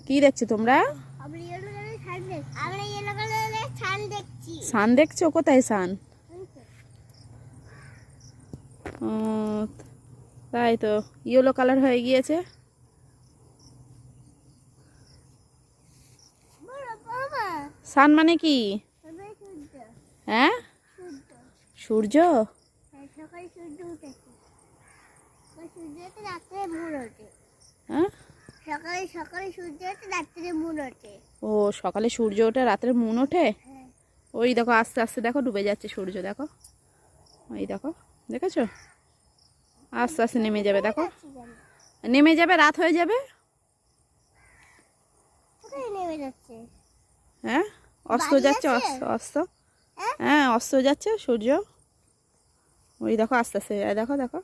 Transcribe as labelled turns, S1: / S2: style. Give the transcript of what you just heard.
S1: কি দেখছো তোমরা? সান দেখছো? কোথায় সান? ও, তাই তো, ইয়েলো কালার হয়ে গিয়েছে। সান মানে কি? হ্যাঁ, সূর্য। হ্যাঁ, ও সকালে সূর্য ওঠে, রাত্রে মুন ওঠে। ওই দেখো আস্তে আস্তে দেখো ডুবে যাচ্ছে সূর্য, দেখো ওই দেখো, দেখেছো? আস্তে আস্তে নেমে যাবে, দেখো নেমে যাবে, রাত হয়ে যাবে। হ্যাঁ, অস্ত যাচ্ছে, অস্ত। হ্যাঁ, অস্ত যাচ্ছে সূর্য। ওই দেখো আস্তে আস্তে, দেখো দেখো